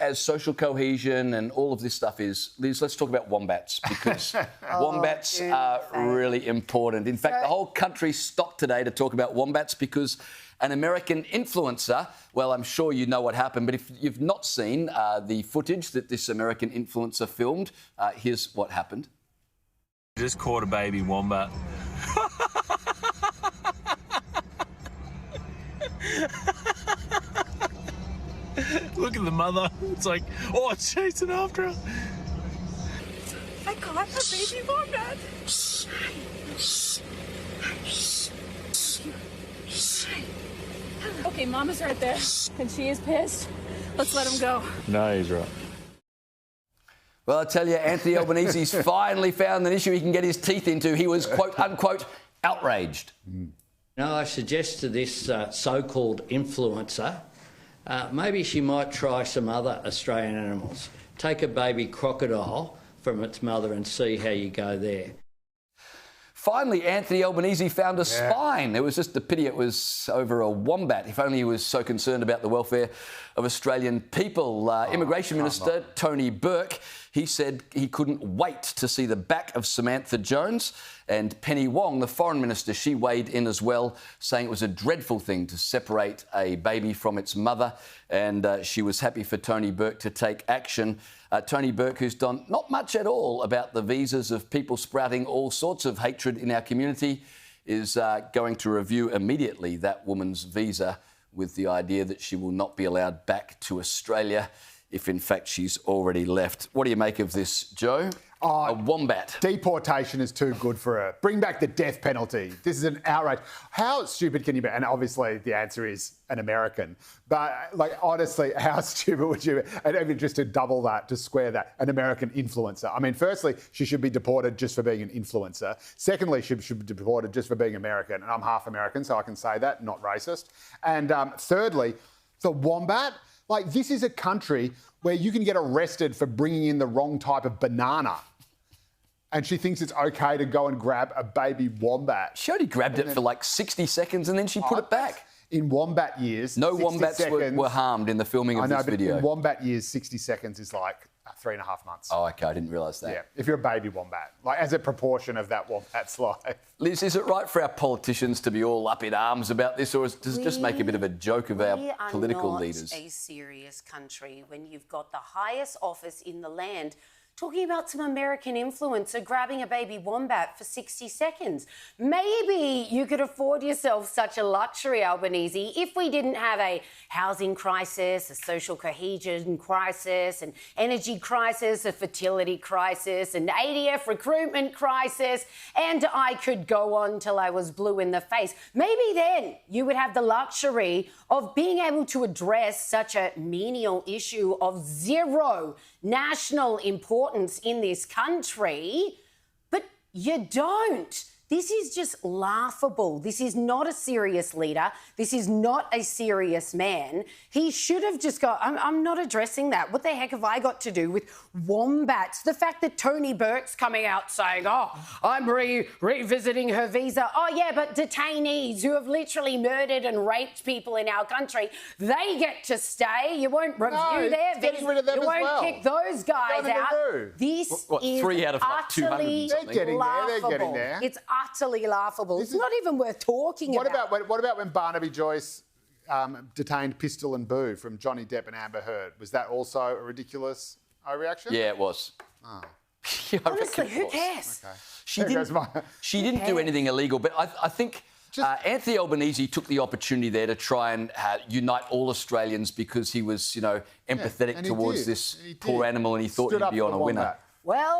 as social cohesion and all of this stuff is, Liz, let's talk about wombats, because wombats are really important. In fact, the whole country stopped today to talk about wombats because an American influencer, well, I'm sure you know what happened, but if you've not seen the footage that this American influencer filmed, here's what happened. Just caught a baby wombat. Look at the mother. It's like, oh, it's chasing after her. I caught a baby wombat. Okay, Mama's right there, and she is pissed. Let's let him go. No, he's right. Well, I tell you, Anthony Albanese's finally found an issue he can get his teeth into. He was, quote, unquote, outraged. Now, I suggest to this so-called influencer, maybe she might try some other Australian animals. Take a baby crocodile from its mother and see how you go there. Finally, Anthony Albanese found a spine. It was just a pity it was over a wombat. If only he was so concerned about the welfare of Australian people. Immigration Minister Tony Burke, he said he couldn't wait to see the back of Samantha Jones. And Penny Wong, the Foreign Minister, she weighed in as well, saying it was a dreadful thing to separate a baby from its mother. And she was happy for Tony Burke to take action. Tony Burke, who's done not much at all about the visas of people sprouting all sorts of hatred in our community, is going to review immediately that woman's visa with the idea that she will not be allowed back to Australia if, in fact, she's already left. What do you make of this, Joe? A wombat. Deportation is too good for her. Bring back the death penalty. This is an outrage. How stupid can you be? And obviously the answer is an American. But, like, honestly, how stupid would you be? And even just to double that, to square that, an American influencer. I mean, firstly, she should be deported just for being an influencer. Secondly, she should be deported just for being American. And I'm half American, so I can say that, not racist. And thirdly, the wombat. Like, this is a country where you can get arrested for bringing in the wrong type of banana. And she thinks it's okay to go and grab a baby wombat. She only grabbed it for like 60 seconds and then she put it back. In wombat years, no wombats were harmed in the filming of this video. In wombat years, 60 seconds is like 3.5 months. Oh, OK, I didn't realise that. Yeah, if you're a baby wombat, like as a proportion of that wombat's life. Liz, is it right for our politicians to be all up in arms about this, or does it just make a bit of a joke of our political leaders? We are not a serious country when you've got the highest office in the land talking about some American influencer grabbing a baby wombat for 60 seconds. Maybe you could afford yourself such a luxury, Albanese, if we didn't have a housing crisis, a social cohesion crisis, an energy crisis, a fertility crisis, an ADF recruitment crisis, and I could go on till I was blue in the face. Maybe then you would have the luxury of being able to address such a menial issue of zero national importance in this country, but you don't. This is just laughable. This is not a serious leader. This is not a serious man. He should have just got, I'm not addressing that. What the heck have I got to do with wombats? The fact that Tony Burke's coming out saying, oh, I'm revisiting her visa. Oh, yeah, but detainees who have literally murdered and raped people in our country, they get to stay. You won't review their visa. You won't kick those guys out. This is 3 out of like 200 utterly laughable. They're getting there. It's utterly laughable. It's not even worth talking about. What about when Barnaby Joyce detained Pistol and Boo from Johnny Depp and Amber Heard? Was that also a ridiculous overreaction? Yeah, it was. Oh. Yeah, honestly, who cares? Okay. She didn't do anything illegal, but I think Anthony Albanese took the opportunity there to try and unite all Australians because he was, you know, empathetic towards this poor animal and he thought he'd be on a winner. Well,